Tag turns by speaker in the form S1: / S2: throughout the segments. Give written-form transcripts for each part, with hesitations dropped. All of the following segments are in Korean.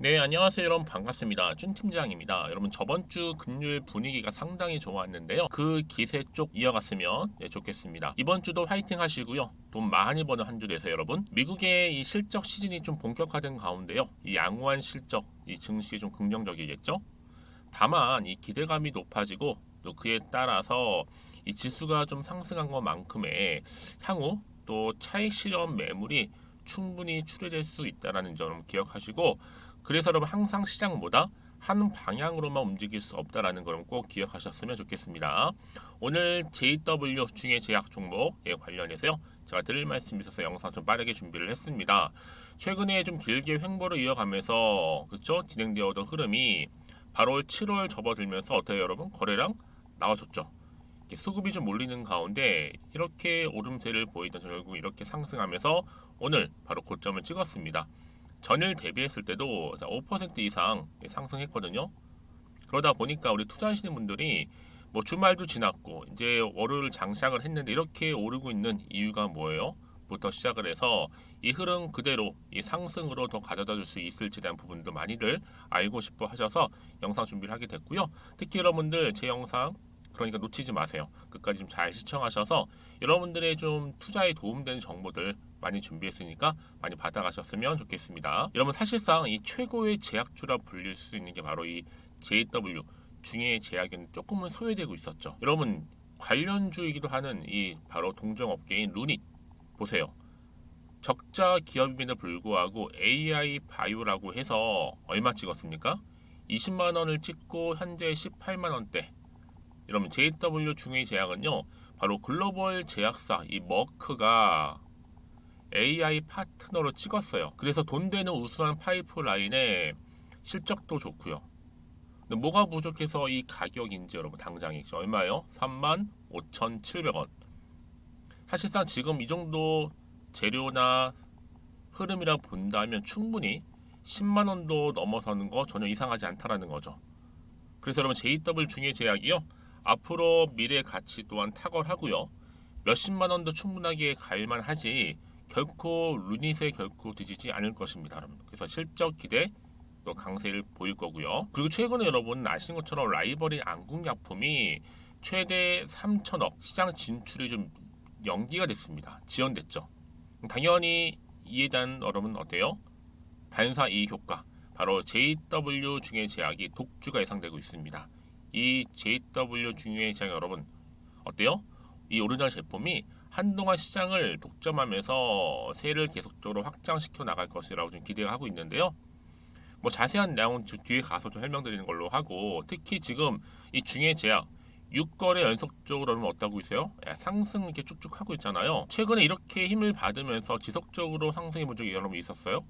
S1: 네, 안녕하세요. 여러분 반갑습니다. 준 팀장입니다. 여러분 저번 주 금요일 분위기가 상당히 좋았는데요. 그 기세 쪽 이어갔으면 좋겠습니다. 이번 주도 화이팅 하시고요. 돈 많이 버는 한 주 되세요, 여러분. 미국의 이 실적 시즌이 좀 본격화된 가운데요. 이 양호한 실적, 이 증시에 좀 긍정적이겠죠? 다만 이 기대감이 높아지고 또 그에 따라서 이 지수가 좀 상승한 것만큼의 향후 또 차익 실현 매물이 충분히 출회될 수 있다는 점 기억하시고, 그래서 여러분 항상 시장보다 한 방향으로만 움직일 수 없다라는 걸 꼭 기억하셨으면 좋겠습니다. 오늘 JW 중에 제약 종목에 관련해서요, 제가 드릴 말씀이 있어서 영상 좀 빠르게 준비를 했습니다. 최근에 좀 길게 횡보를 이어가면서 그쵸 진행되어던 흐름이 바로 7월 접어들면서 어때요 여러분? 거래량 나와줬죠. 수급이 좀 몰리는 가운데 이렇게 오름세를 보이던 결국 이렇게 상승하면서 오늘 바로 고점을 찍었습니다. 전일 대비했을 때도 5% 이상 상승했거든요. 그러다 보니까 우리 투자하시는 분들이 뭐 주말도 지났고 이제 월요일 장시작을 했는데 이렇게 오르고 있는 이유가 뭐예요? 부터 시작을 해서 이 흐름 그대로 이 상승으로 더 가져다 줄 수 있을지 대한 부분도 많이들 알고 싶어 하셔서 영상 준비를 하게 됐고요. 특히 여러분들 제 영상 그러니까 놓치지 마세요. 끝까지 좀 잘 시청하셔서 여러분들의 좀 투자에 도움되는 정보들 많이 준비했으니까 많이 받아가셨으면 좋겠습니다. 여러분 사실상 이 최고의 제약주라 불릴 수 있는 게 바로 이 JW 중에 제약은 조금은 소외되고 있었죠. 여러분 관련주이기도 하는 이 바로 동종업계인 루닛 보세요. 적자 기업임에도 불구하고 AI 바이오라고 해서 얼마 찍었습니까? 20만 원을 찍고 현재 18만 원대. 여러분 JW 중의 제약은요, 바로 글로벌 제약사 이 머크가 AI 파트너로 찍었어요. 그래서 돈 되는 우수한 파이프라인에 실적도 좋고요. 근데 뭐가 부족해서 이 가격인지 여러분 당장이 얼마예요? 35,700원. 사실상 지금 이 정도 재료나 흐름이라 본다면 충분히 10만 원도 넘어서는 거 전혀 이상하지 않다라는 거죠. 그래서 여러분 JW 중의 제약이요, 앞으로 미래 가치 또한 탁월하고요. 몇십만 원도 충분하게 갈만하지 결코 루닛에 결코 뒤지지 않을 것입니다, 여러분. 그래서 실적 기대 또 강세를 보일 거고요. 그리고 최근에 여러분 아시는 것처럼 라이벌인 안국약품이 최대 3천억 시장 진출이 좀 연기가 됐습니다. 지연됐죠. 당연히 이에 대한 여러분 어때요? 반사 이익 효과. 바로 JW 중의 제약이 독주가 예상되고 있습니다. 이 JW 중의 제약 여러분 어때요? 이 오리지널 제품이 한동안 시장을 독점하면서 세를 계속적으로 확장시켜 나갈 것이라고 좀 기대하고 있는데요. 뭐 자세한 내용은 뒤에 가서 좀 설명드리는 걸로 하고, 특히 지금 이 중의 제약 6거래 연속적으로 여러분 어떠고 있어요? 상승 이렇게 쭉쭉 하고 있잖아요. 최근에 이렇게 힘을 받으면서 지속적으로 상승해 본 적이 여러분 있었어요?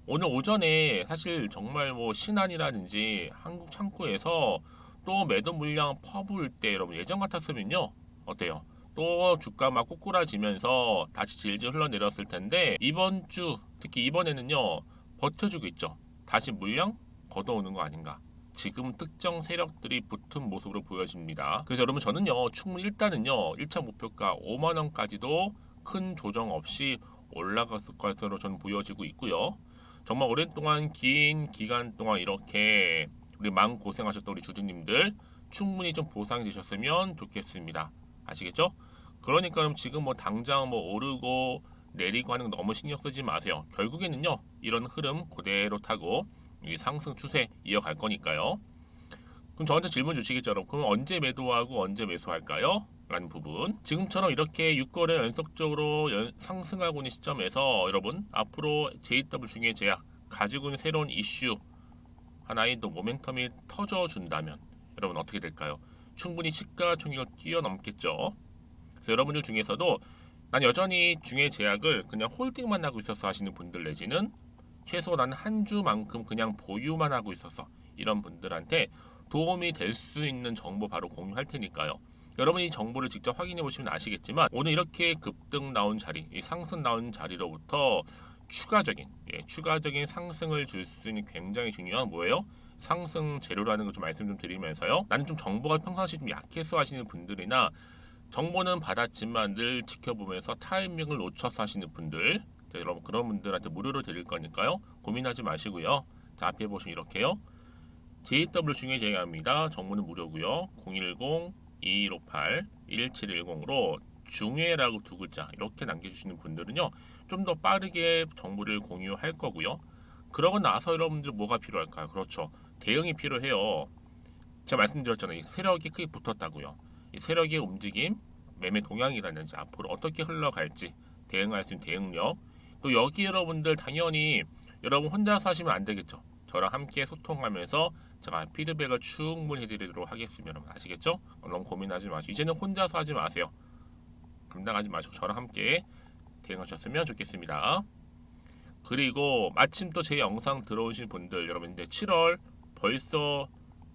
S1: 오늘 오전에 사실 정말 뭐 신한이라든지 한국 창구에서 또 매도 물량 퍼부을 때 여러분 예전 같았으면요 어때요? 또 주가 막 꼬꾸라지면서 다시 질질 흘러내렸을 텐데 이번 주 특히 이번에는요 버텨주고 있죠. 다시 물량 걷어오는 거 아닌가. 지금 특정 세력들이 붙은 모습으로 보여집니다. 그래서 여러분 저는요 충분히 일단은요 1차 목표가 5만 원까지도 큰 조정 없이 올라갔을 것으로 저는 보여지고 있고요. 정말 오랫동안 긴 기간 동안 이렇게 우리 마음 고생하셨던 우리 주주님들 충분히 좀 보상이 되셨으면 좋겠습니다. 아시겠죠? 그러니까 그럼 지금 뭐 당장 뭐 오르고 내리고 하는 거 너무 신경 쓰지 마세요. 결국에는요 이런 흐름 그대로 타고 이 상승 추세 이어갈 거니까요. 그럼 저한테 질문 주시겠죠, 여러분? 그럼 언제 매도하고 언제 매수할까요? 라는 부분. 지금처럼 이렇게 6거래 연속적으로 상승하고 있는 시점에서 여러분 앞으로 JW 중에 제약 가지고 있는 새로운 이슈 하나의 또 모멘텀이 터져준다면 여러분 어떻게 될까요? 충분히 시가총액을 뛰어넘겠죠. 그래서 여러분들 중에서도 난 여전히 중에 제약을 그냥 홀딩만 하고 있어서 하시는 분들 내지는 최소 난 한 주만큼 그냥 보유만 하고 있어서 이런 분들한테 도움이 될 수 있는 정보 바로 공유할 테니까요. 여러분이 정보를 직접 확인해 보시면 아시겠지만 오늘 이렇게 급등 나온 자리, 이 상승 나온 자리로부터 추가적인 상승을 줄 수 있는 굉장히 중요한 뭐예요? 상승 재료라는 걸 좀 말씀 좀 드리면서요. 나는 좀 정보가 평상시 좀 약해서 하시는 분들이나 정보는 받았지만 늘 지켜보면서 타이밍을 놓쳐서 하시는 분들, 여러분 그런 분들한테 무료로 드릴 거니까요. 고민하지 마시고요. 자, 앞에 보시면 이렇게요. JW 중에 제외합니다. 정보는 무료고요. 010-2158-1710으로 중회라고 두 글자 이렇게 남겨주시는 분들은요, 좀 더 빠르게 정보를 공유할 거고요. 그러고 나서 여러분들 뭐가 필요할까요? 그렇죠. 대응이 필요해요. 제가 말씀드렸잖아요. 이 세력이 크게 붙었다고요. 이 세력의 움직임, 매매 동향이라든지 앞으로 어떻게 흘러갈지 대응할 수 있는 대응력. 또 여기 여러분들 당연히 여러분 혼자서 하시면 안 되겠죠. 저랑 함께 소통하면서 제가 피드백을 충분히 해드리도록 하겠습니다. 여러분 아시겠죠? 너무 고민하지 마시고 이제는 혼자서 하지 마세요. 감당하지 마시고 저랑 함께 대응하셨으면 좋겠습니다. 그리고 마침 또 제 영상 들어오신 분들 여러분 이제 7월 벌써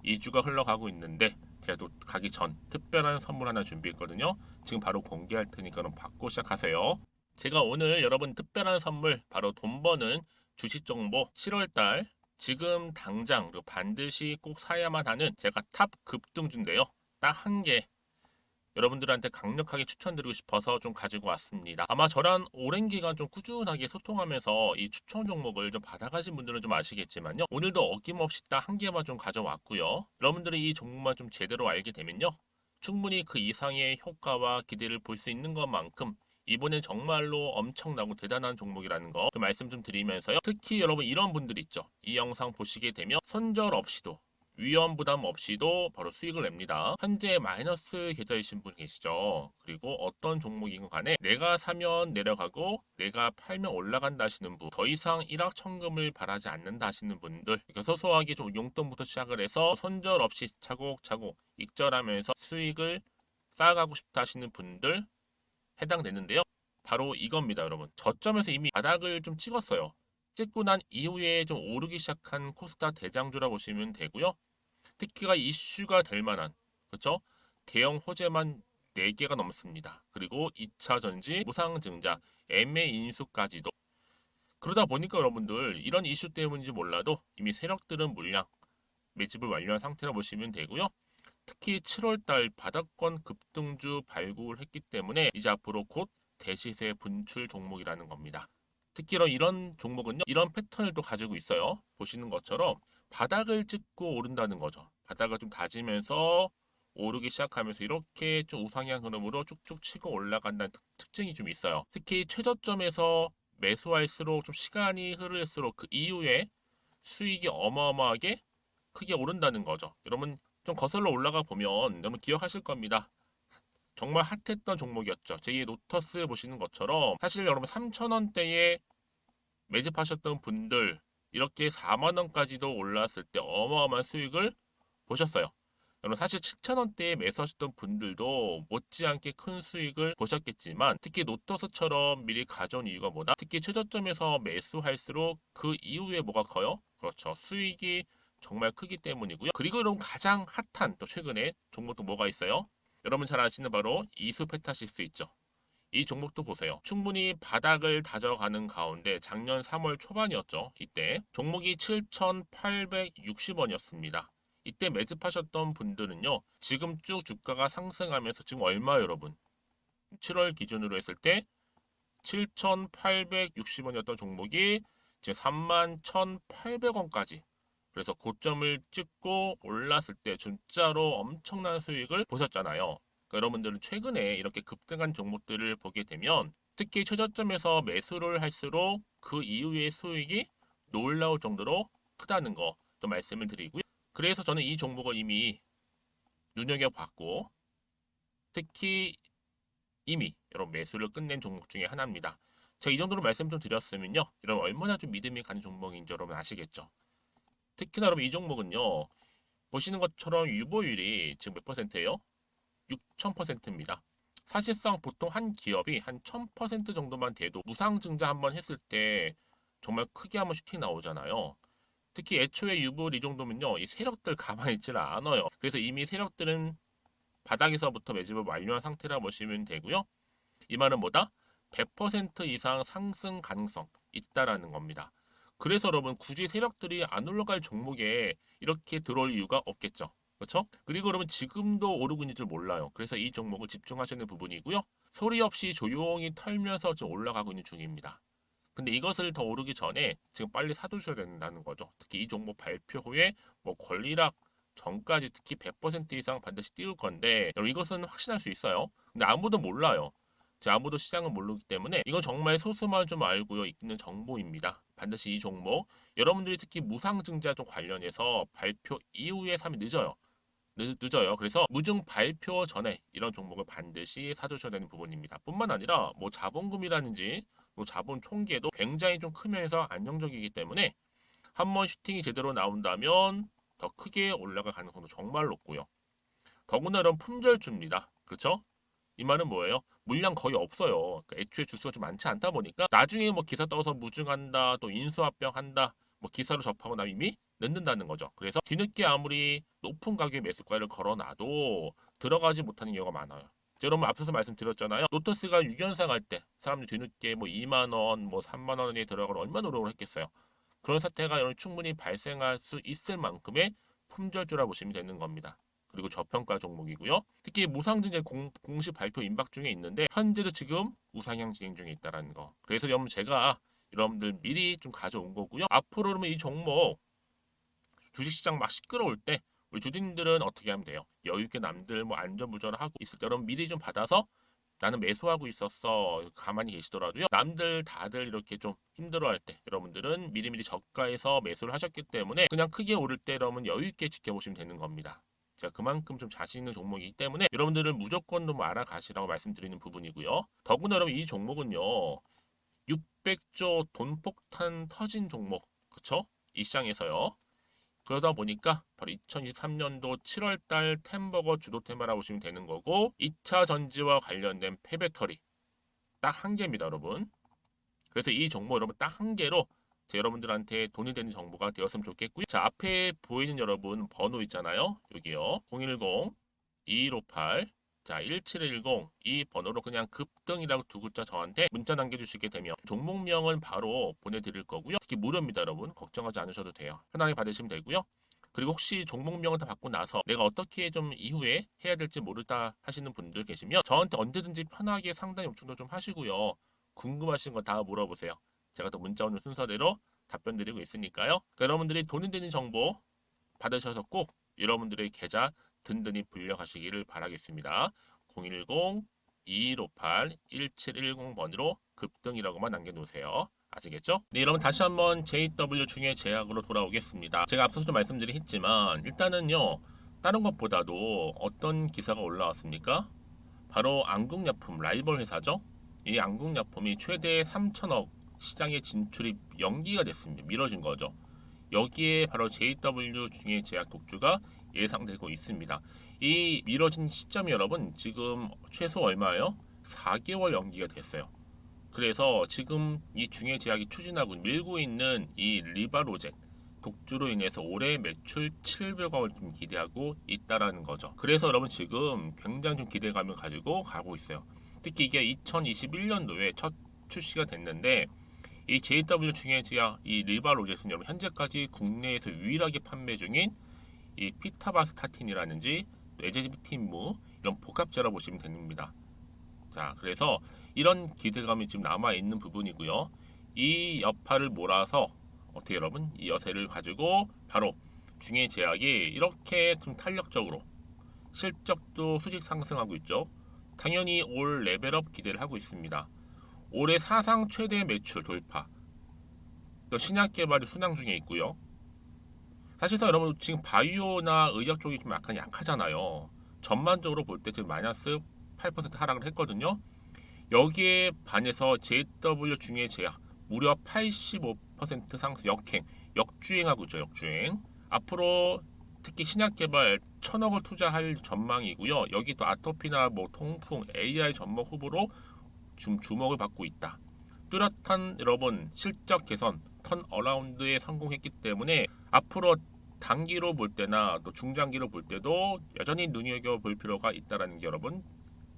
S1: 2주가 흘러가고 있는데 제가 또 가기 전 특별한 선물 하나 준비했거든요. 지금 바로 공개할 테니까 받고 시작하세요. 제가 오늘 여러분 특별한 선물 바로 돈 버는 주식 정보 7월달 지금 당장 그리고 반드시 꼭 사야만 하는 제가 탑 급등주인데요. 딱 한 개 여러분들한테 강력하게 추천드리고 싶어서 좀 가지고 왔습니다. 아마 저랑 오랜 기간 좀 꾸준하게 소통하면서 이 추천 종목을 좀 받아가신 분들은 좀 아시겠지만요. 오늘도 어김없이 딱 한 개만 좀 가져왔고요. 여러분들이 이 종목만 좀 제대로 알게 되면요. 충분히 그 이상의 효과와 기대를 볼 수 있는 것만큼 이번엔 정말로 엄청나고 대단한 종목이라는 거 말씀 좀 드리면서요. 특히 여러분 이런 분들 있죠. 이 영상 보시게 되면 손절 없이도 위험 부담 없이도 바로 수익을 냅니다. 현재 마이너스 계좌이신 분 계시죠? 그리고 어떤 종목이건 간에 내가 사면 내려가고 내가 팔면 올라간다 하시는 분, 더 이상 일확천금을 바라지 않는다 하시는 분들, 그러니까 소소하게 좀 용돈부터 시작을 해서 손절 없이 차곡차곡 익절하면서 수익을 쌓아가고 싶다 하시는 분들 해당되는데요. 바로 이겁니다, 여러분. 저점에서 이미 바닥을 좀 찍었어요. 찍고 난 이후에 좀 오르기 시작한 코스닥 대장주라 보시면 되고요. 특히가 이슈가 될 만한 그렇죠? 대형 호재만 4개가 넘습니다. 그리고 2차 전지, 무상증자, MA 인수까지도. 그러다 보니까 여러분들 이런 이슈 때문인지 몰라도 이미 세력들은 물량 매집을 완료한 상태라 보시면 되고요. 특히 7월달 바닥권 급등주 발굴했기 때문에 이제 앞으로 곧 대시세 분출 종목이라는 겁니다. 특히 이런 종목은요, 이런 패턴을 또 가지고 있어요. 보시는 것처럼 바닥을 찍고 오른다는 거죠. 바닥을 좀 다지면서 오르기 시작하면서 이렇게 좀 우상향 흐름으로 쭉쭉 치고 올라간다는 특징이 좀 있어요. 특히 최저점에서 매수할수록 좀 시간이 흐를수록 그 이후에 수익이 어마어마하게 크게 오른다는 거죠. 여러분 좀 거슬러 올라가 보면 여러분 기억하실 겁니다. 정말 핫했던 종목이었죠. 제2의 노터스 보시는 것처럼 사실 여러분 3,000원대에 매집하셨던 분들 이렇게 4만 원까지도 올랐을 때 어마어마한 수익을 보셨어요. 여러분 사실 7,000원대에 매수하셨던 분들도 못지않게 큰 수익을 보셨겠지만 특히 노터스처럼 미리 가져온 이유가 뭐다? 특히 최저점에서 매수할수록 그 이후에 뭐가 커요? 그렇죠. 수익이 정말 크기 때문이고요. 그리고 여러분 가장 핫한 또 최근에 종목도 뭐가 있어요? 여러분 잘 아시는 바로 이수페타시스 있죠. 이 종목도 보세요. 충분히 바닥을 다져가는 가운데 작년 3월 초반이었죠. 이때 종목이 7,860원이었습니다. 이때 매집하셨던 분들은요. 지금 쭉 주가가 상승하면서 지금 얼마 여러분? 7월 기준으로 했을 때 7,860원이었던 종목이 이제 31,800원까지 그래서 고점을 찍고 올랐을 때 진짜로 엄청난 수익을 보셨잖아요. 그러니까 여러분들은 최근에 이렇게 급등한 종목들을 보게 되면 특히 최저점에서 매수를 할수록 그 이후의 수익이 놀라울 정도로 크다는 거 또 말씀을 드리고요. 그래서 저는 이 종목을 이미 눈여겨봤고 특히 이미 여러분 매수를 끝낸 종목 중에 하나입니다. 제가 이 정도로 말씀 좀 드렸으면요. 여러분 얼마나 좀 믿음이 가는 종목인지 여러분 아시겠죠? 특히나 여러분 이 종목은요. 보시는 것처럼 유보율이 지금 몇 퍼센트예요? 6,000%입니다. 사실상 보통 한 기업이 한 1,000% 정도만 돼도 무상증자 한번 했을 때 정말 크게 한번 슈팅 나오잖아요. 특히 애초에 유보율 이 정도면요. 이 세력들 가만히 있지는 않아요. 그래서 이미 세력들은 바닥에서부터 매집을 완료한 상태라 보시면 되고요. 이 말은 뭐다? 100% 이상 상승 가능성 있다라는 겁니다. 그래서 여러분 굳이 세력들이 안 올라갈 종목에 이렇게 들어올 이유가 없겠죠. 그렇죠? 그리고 여러분 지금도 오르고 있는 줄 몰라요. 그래서 이 종목을 집중하시는 부분이고요. 소리 없이 조용히 털면서 좀 올라가고 있는 중입니다. 근데 이것을 더 오르기 전에 지금 빨리 사두셔야 된다는 거죠. 특히 이 종목 발표 후에 뭐 권리락 전까지 특히 100% 이상 반드시 띄울 건데 여러분 이것은 확신할 수 있어요. 근데 아무도 몰라요. 아무도 시장을 모르기 때문에 이건 정말 소수만 좀 알고 있는 정보입니다. 반드시 이 종목 여러분들이 특히 무상증자 쪽 관련해서 발표 이후에 사면 늦어요. 늦어요. 그래서 무증 발표 전에 이런 종목을 반드시 사두셔야 되는 부분입니다. 뿐만 아니라 뭐 자본금이라든지 뭐 자본 총계도 굉장히 좀 크면서 안정적이기 때문에 한번 슈팅이 제대로 나온다면 더 크게 올라갈 가능성도 정말 높고요. 더구나 이런 품절주입니다. 그렇죠? 이 말은 뭐예요? 물량 거의 없어요. 그러니까 애초에 주수가 좀 많지 않다 보니까 나중에 뭐 기사 떠서 무증한다, 또 인수합병한다, 뭐 기사로 접하고 나면 이미 늦는다는 거죠. 그래서 뒤늦게 아무리 높은 가격의 매수가를 걸어놔도 들어가지 못하는 경우가 많아요. 여러분 앞서서 말씀드렸잖아요. 로터스가 6연상 할 때 사람들이 뒤늦게 뭐 2만 원, 뭐 3만 원에 들어가러 얼마나 노력을 했겠어요. 그런 사태가 여러분 충분히 발생할 수 있을 만큼의 품절주라 보시면 되는 겁니다. 그리고 저평가 종목이고요. 특히 무상증자 공식 발표 임박 중에 있는데 현재도 지금 우상향 진행 중에 있다는 거. 그래서 여러분 제가 여러분들 미리 좀 가져온 거고요. 앞으로 그러면 이 종목 주식시장 막 시끄러울 때 우리 주주님들은 어떻게 하면 돼요? 여유있게 남들 뭐 안전부전을 하고 있을 때 여러분 미리 좀 받아서 나는 매수하고 있었어 가만히 계시더라도요. 남들 다들 이렇게 좀 힘들어할 때 여러분들은 미리미리 저가에서 매수를 하셨기 때문에 그냥 크게 오를 때 여러분 여유있게 지켜보시면 되는 겁니다. 제가 그만큼 좀 자신 있는 종목이기 때문에 여러분들은 무조건 좀 알아가시라고 말씀드리는 부분이고요. 더구나 여러분 이 종목은요. 600조 돈폭탄 터진 종목 그쵸? 이 시장에서요. 그러다 보니까 바로 2023년도 7월달 템버거 주도 테마라고 보시면 되는 거고 2차 전지와 관련된 폐배터리 딱 한 개입니다 여러분. 그래서 이 종목 여러분 딱 한 개로 여러분들한테 돈이 되는 정보가 되었으면 좋겠고요. 자 앞에 보이는 여러분 번호 있잖아요. 여기요. 010-2158 자 1710 이 번호로 그냥 급등이라고 두 글자 저한테 문자 남겨주시게 되면 종목명은 바로 보내드릴 거고요. 특히 무료입니다 여러분. 걱정하지 않으셔도 돼요. 편하게 받으시면 되고요. 그리고 혹시 종목명을 다 받고 나서 내가 어떻게 좀 이후에 해야 될지 모르다 하시는 분들 계시면 저한테 언제든지 편하게 상담 요청도 좀 하시고요. 궁금하신 거 다 물어보세요. 제가 또 문자 오는 순서대로 답변 드리고 있으니까요. 그러니까 여러분들이 돈이 되는 정보 받으셔서 꼭 여러분들의 계좌 든든히 불려가시기를 바라겠습니다. 010-2158-1710번으로 급등이라고만 남겨놓으세요. 아시겠죠? 네, 여러분 다시 한번 JW 중에 제약으로 돌아오겠습니다. 제가 앞서서도 말씀드리긴 했지만 일단은요. 다른 것보다도 어떤 기사가 올라왔습니까? 바로 안국약품 라이벌 회사죠. 이 안국약품이 최대 3천억 시장에 진출이 연기가 됐습니다. 미뤄진 거죠. 여기에 바로 JW 중에 제약 독주가 예상되고 있습니다. 이 미뤄진 시점이 여러분 지금 최소 얼마예요? 4개월 연기가 됐어요. 그래서 지금 이 중해 제약이 추진하고 밀고 있는 이 리바로젠 독주로 인해서 올해 매출 700억을 좀 기대하고 있다라는 거죠. 그래서 여러분 지금 굉장히 좀 기대감을 가지고 가고 있어요. 특히 이게 2021년도에 첫 출시가 됐는데 이 JW 중해 제약 이 리바로젠은 여러분 현재까지 국내에서 유일하게 판매 중인 이 피타바스타틴이라든지 에제비틴무 이런 복합제라고 보시면 됩니다. 자, 그래서 이런 기대감이 지금 남아 있는 부분이고요. 이 여파를 몰아서 어떻게 여러분 이 여세를 가지고 바로 중해 제약이 이렇게 좀 탄력적으로 실적도 수직 상승하고 있죠. 당연히 올 레벨업 기대를 하고 있습니다. 올해 사상 최대 매출 돌파. 또 신약 개발이 순항 중에 있고요. 사실상 여러분 지금 바이오나 의약 쪽이 좀 약간 약하잖아요. 전반적으로 볼 때 지금 마이너스 8% 하락을 했거든요. 여기에 반해서 JW 중에 제약 무려 85% 상승 역주행하고 있죠. 역주행. 앞으로 특히 신약 개발 1,000억을 투자할 전망이고요. 여기 또 아토피나 뭐 통풍, AI 전문 후보로 좀 주목을 받고 있다. 뚜렷한 여러분 실적 개선, 턴 어라운드에 성공했기 때문에 앞으로 단기로 볼 때나 또 중장기로 볼 때도 여전히 눈여겨볼 필요가 있다라는 게 여러분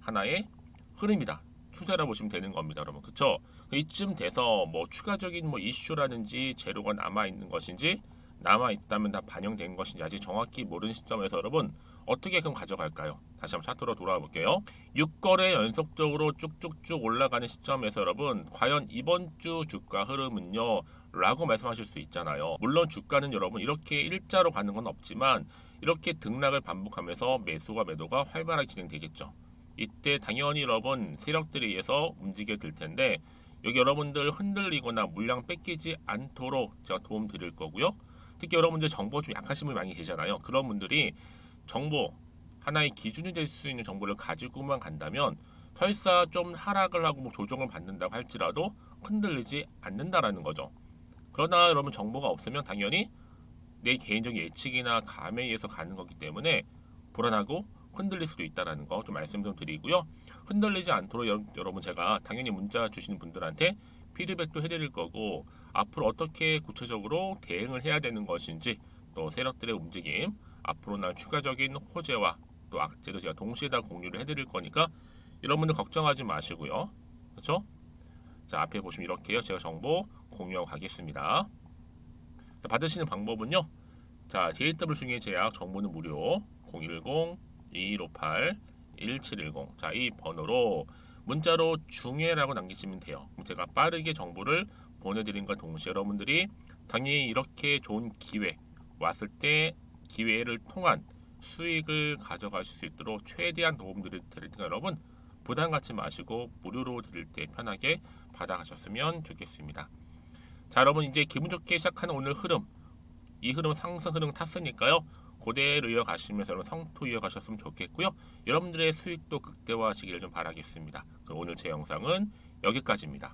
S1: 하나의 흐름이다. 추세라 보시면 되는 겁니다, 여러분. 그쵸? 이쯤 돼서 뭐 추가적인 뭐 이슈라든지 재료가 남아 있는 것인지 남아 있다면 다 반영된 것인지 아직 정확히 모르는 시점에서 여러분 어떻게 그럼 가져갈까요? 다시 한번 차트로 돌아와 볼게요. 6거래 연속적으로 쭉쭉쭉 올라가는 시점에서 여러분 과연 이번 주 주가 흐름은요? 라고 말씀하실 수 있잖아요. 물론 주가는 여러분 이렇게 일자로 가는 건 없지만 이렇게 등락을 반복하면서 매수와 매도가 활발하게 진행되겠죠. 이때 당연히 여러분 세력들에 의해서 움직여 들 텐데 여기 여러분들 흔들리거나 물량 뺏기지 않도록 제가 도움 드릴 거고요. 특히 여러분들 정보 좀 약하신 분이 많이 계잖아요. 그런 분들이 정보 하나의 기준이 될 수 있는 정보를 가지고만 간다면 설사 좀 하락을 하고 뭐 조정을 받는다고 할지라도 흔들리지 않는다라는 거죠. 그러나 여러분 정보가 없으면 당연히 내 개인적인 예측이나 감에 의해서 가는 거기 때문에 불안하고 흔들릴 수도 있다라는 거 좀 말씀 좀 드리고요. 흔들리지 않도록 여러분 제가 당연히 문자 주시는 분들한테 피드백도 해드릴 거고 앞으로 어떻게 구체적으로 대응을 해야 되는 것인지 또 세력들의 움직임 앞으로 날 추가적인 호재와 또 악재도 제가 동시에 다 공유를 해드릴 거니까 여러분들 걱정하지 마시고요. 그렇죠? 자 앞에 보시면 이렇게요. 제가 정보 공유하고 가겠습니다. 자, 받으시는 방법은요. 자 JW 중에 제약 정보는 무료 010-2158-1710 자 이 번호로 문자로 중회라고 남기시면 돼요. 그럼 제가 빠르게 정보를 보내드린과 동시에 여러분들이 당연히 이렇게 좋은 기회 왔을 때 기회를 통한 수익을 가져가실 수 있도록 최대한 도움드릴 테니까 여러분 부담 갖지 마시고 무료로 드릴 때 편하게 받아가셨으면 좋겠습니다. 자 여러분 이제 기분 좋게 시작하는 오늘 흐름 이 흐름 상승 흐름 탔으니까요. 그대로 이어가시면서 여러분 성토 이어가셨으면 좋겠고요. 여러분들의 수익도 극대화하시기를 좀 바라겠습니다. 그럼 오늘 제 영상은 여기까지입니다.